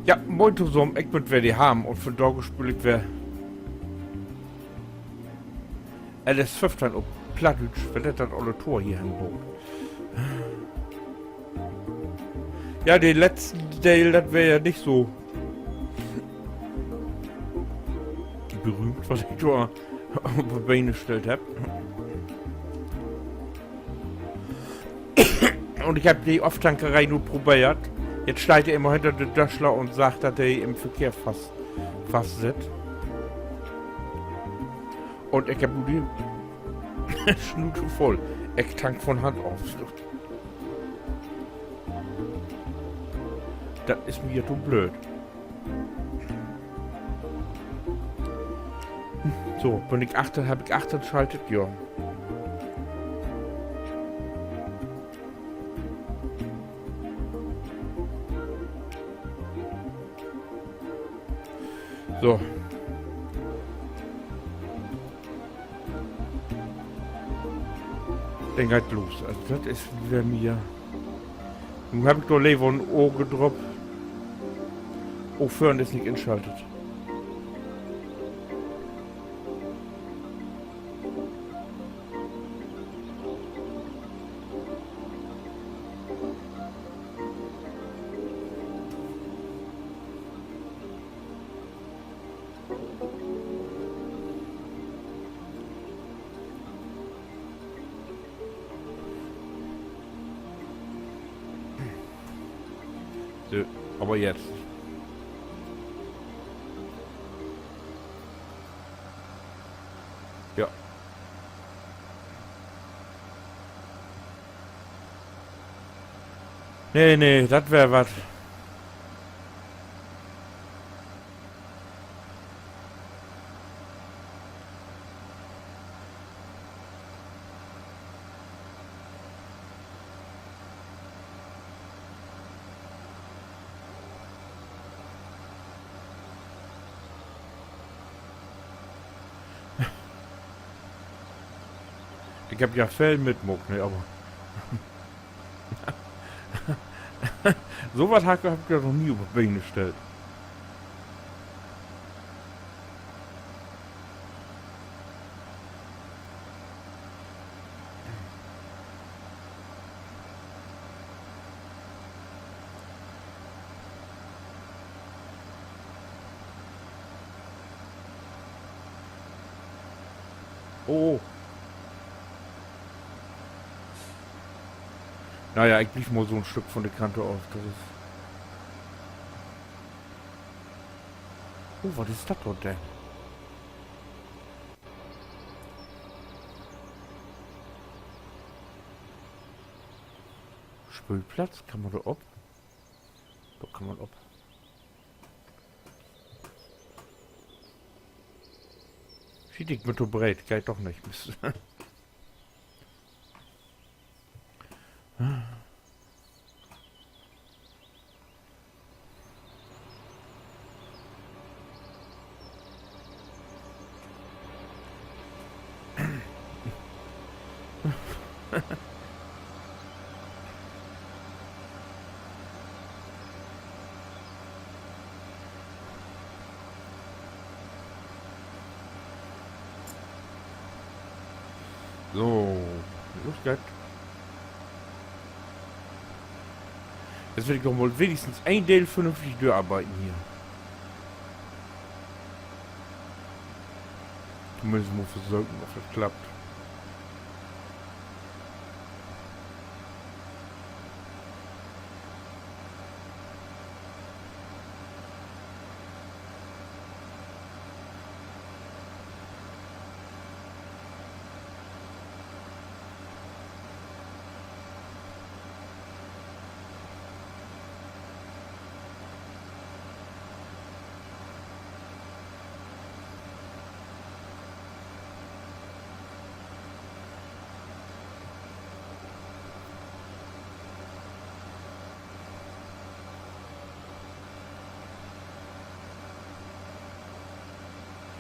Ja, moin zusammen, ich bin wer die haben und von da gespielt wer LS15 auf Plattdeutsch, wer das alle Tor hier hinbaut. Ja, den letzten Teil, das wäre ja nicht so berühmt, was ich da auf die Beine gestellt habe. Und ich habe die Off-Tankerei nur probiert. Jetzt steigt er immer hinter den Döschler und sagt, dass er im Verkehr fast sitzt. Und ich habe nur die Schnute voll. Ich tank von Hand auf. Das ist mir so blöd. So, wenn ich achte, habe ich 8 schaltet, ja. So. Dann geht los. Also das ist wieder mir. Nun habe ich doch lieber ein Ohr gedroppt. Aufhören ist nicht entschaltet. So, aber jetzt. Ja. Nee, das wäre was. Ich hab ja Fell mit Muck, ne, aber. So was hab ich ja noch nie über Beine gestellt. Oh. Naja, ich blieb mal so ein Stück von der Kante auf. Das ist. Oh, was ist das dort denn? Spülplatz? Kann man da ob? Da kann man ob. Schied ich mit so breit, geht doch nicht. So, los geht's. Jetzt will ich doch mal wenigstens ein Teil vernünftig durcharbeiten hier. Zumindest mal versuchen, ob das klappt.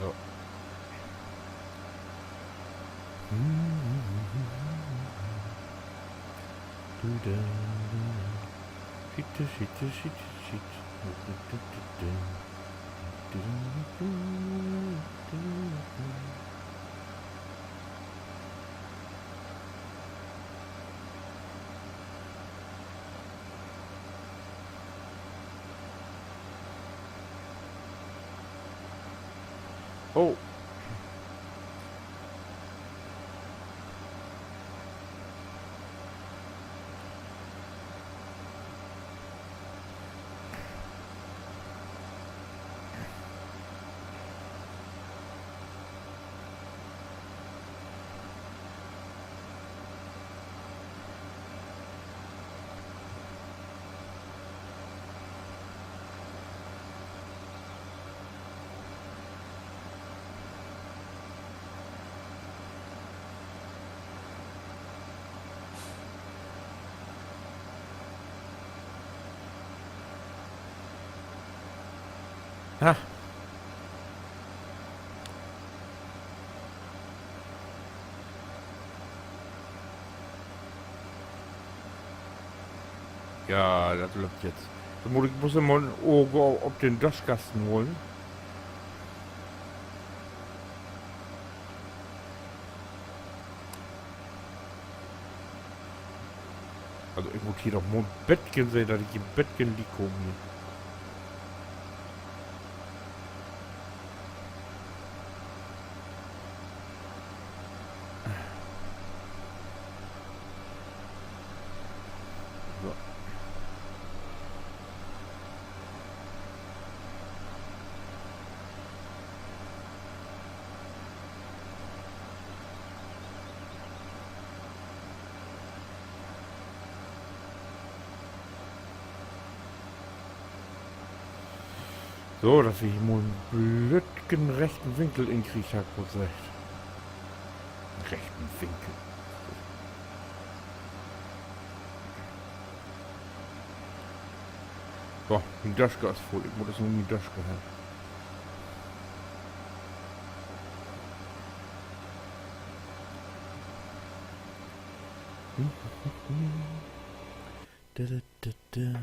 So. Shit. Oh. Ha. Ja, das läuft jetzt. Ich muss immer ein Auge auf den Dashkasten holen. Also ich muss hier doch mal ein Bettchen sehen, dass ich im Bettchen liege oben hier. So, dass ich mal einen blöden rechten Winkel in Krieg habe, kurz recht. Rechten Winkel. So, die Daschka ist voll. Ich muss das nur in die Daschka haben. Da, da, da, da.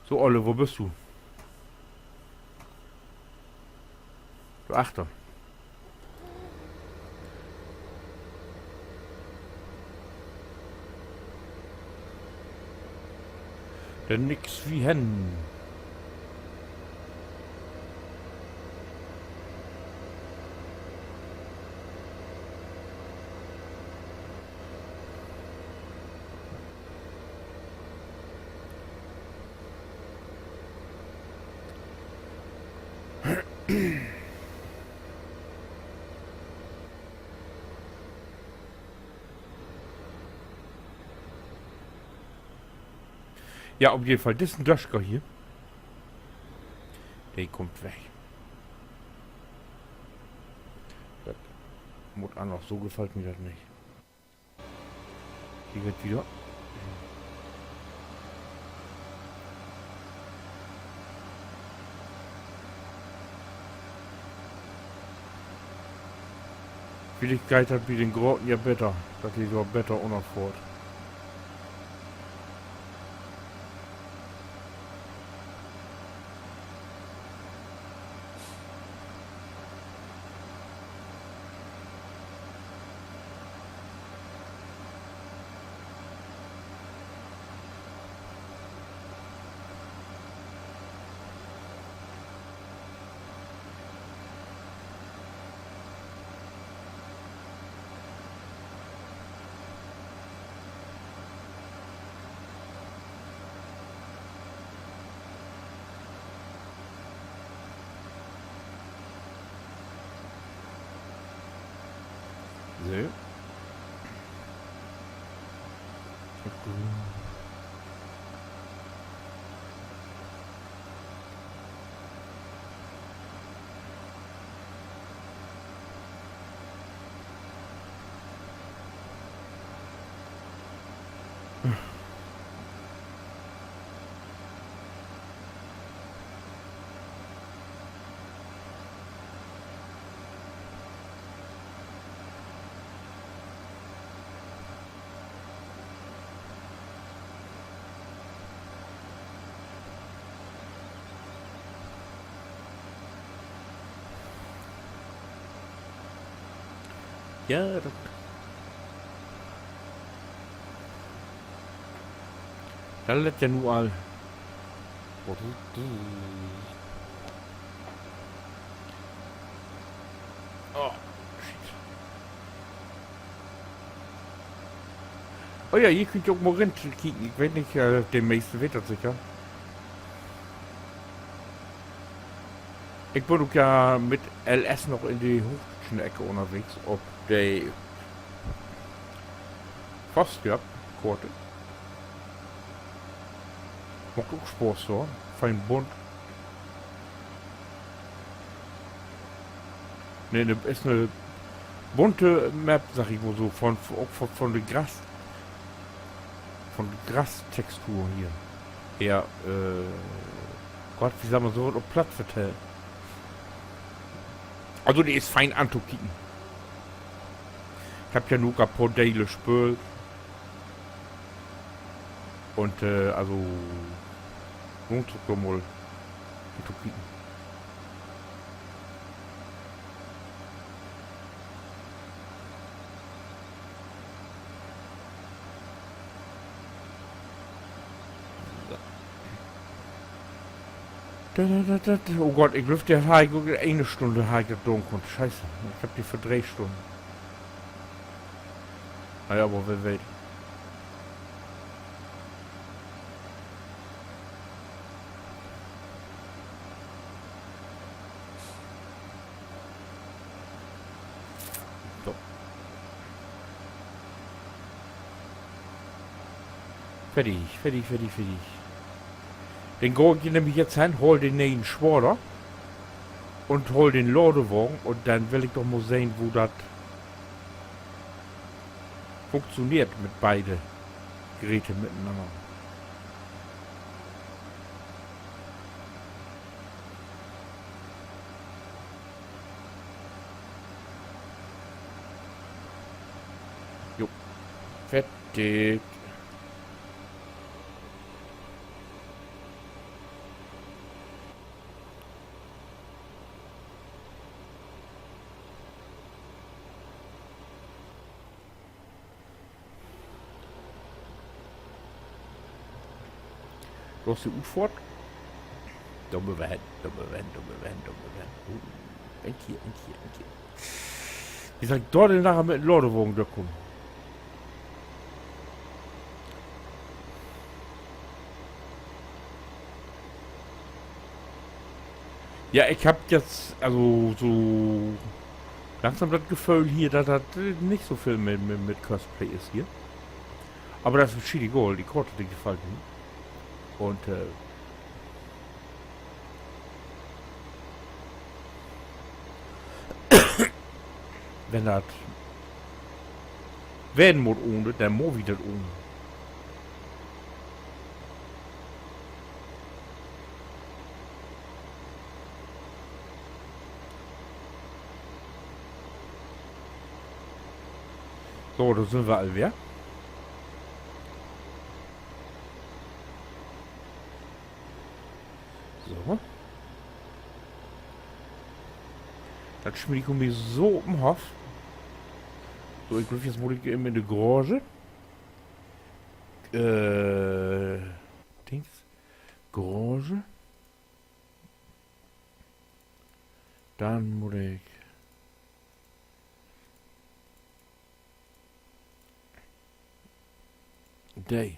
So, Olle, wo bist du? Du Achter. Denn nix wie Hen. Ja, auf jeden Fall. Das ist ein Daschka hier. Der kommt weg. Das muss auch noch. So gefällt mir das nicht. Hier wird wieder. Vielleicht hat wie den Groten ja besser. Das ist ja besser unerfordert. So. Ja, das... Da lädt ja nur all. Oh, shit. Oh ja, hier könnt ihr auch mal rein kicken. Ich weiß nicht, demnächst wird das sicher. Ich bin auch ja mit LS noch in die hochdeutschen Ecke unterwegs, ob der fast gehabt, Korte. Macht auch Spaß so, fein bunt. Ne, ist eine bunte Map, sag ich mal so, von der Grastextur hier. Ja, Gott, wie sagen wir so, auf Platz verteilt. Also die ist fein anzukicken. Ich hab ja nur ein paar Teile gespielt. Und also lohnt sich doch mal anzukicken. Oh Gott, ich lüfte ja eine Stunde dunkel. Scheiße, ich hab die für 3 Stunden. Naja, aber wer weiß. So. Fertig. Den gehe ich nämlich jetzt hin, hol den neuen Schwader und hol den Ladewagen und dann will ich doch mal sehen, wo das funktioniert mit beiden Geräten miteinander. Jo, fertig. Los die U-Fort. Dumme Van. Ein Tier. Wie soll ich dort nachher mit dem Ladewagen da kommen? Ja, ich hab jetzt, also so langsam das Gefühl hier, dass das nicht so viel mit Cosplay ist hier. Aber das ist Chili Gold, die Karte, die gefällt mir. Und wenn das werden muss ohne, dann muss wieder ohne. So, da sind wir all wer. So. Das schmiert mir so im Hof. So, ich griff jetzt mal eben in die Garage. Dings. Garage. Dann muss ich. Day.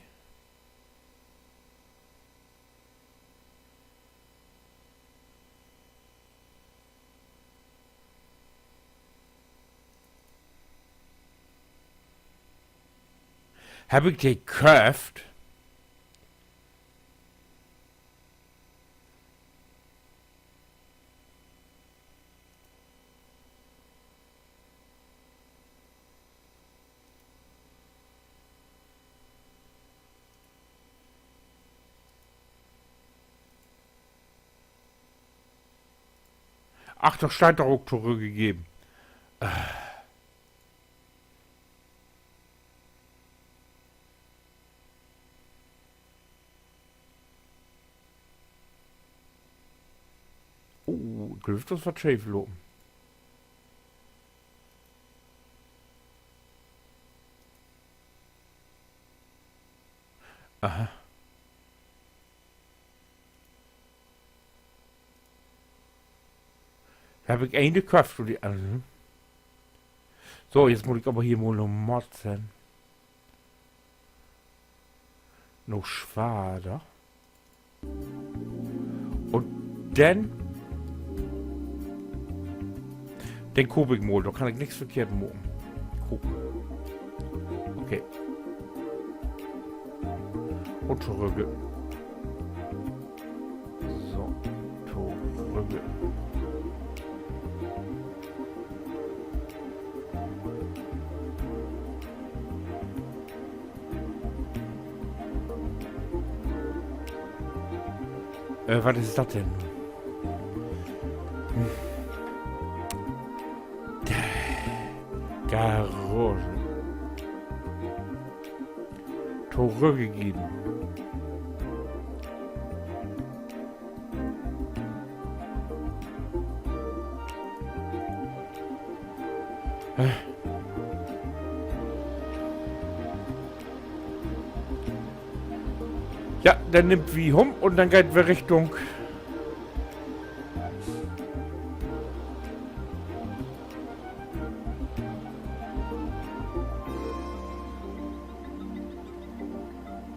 Heb ik die gekauft? Ach, das scheint doch auch zurückgegeben. Oh, dürfte das was schief laufen. Da habe ich eine gekauft für die anderen. So, jetzt muss ich aber hier mal noch motzen. Noch schwader. Und dann den Kubik mal, da kann ich nichts verkehrt machen. Guck. Okay. Und zurück. So, zurück. Was ist das denn? Garage. Zurückgegeben. Ja, dann nimmt wie Hum und dann geht wir Richtung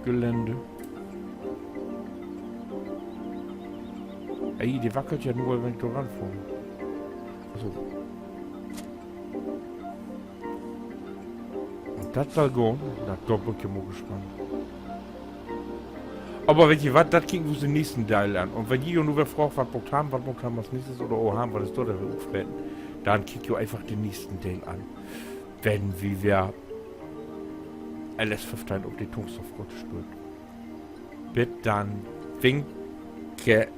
Gelände. Ey, die wackelt ja nur, wenn ich da ranfahre. Achso. Und das soll gehen. Na, da bin ich mal gespannt. Aber wenn ihr was, das kriegen wir den nächsten Teil an. Und wenn ihr nur wer fragt, was wir haben als nächstes, oder oh, haben wir das dort aufreden, dann kriegt ihr einfach den nächsten Teil an. Wenn wir alles verstehen, ob die Tungstoffgott spürt. Bitte dann winke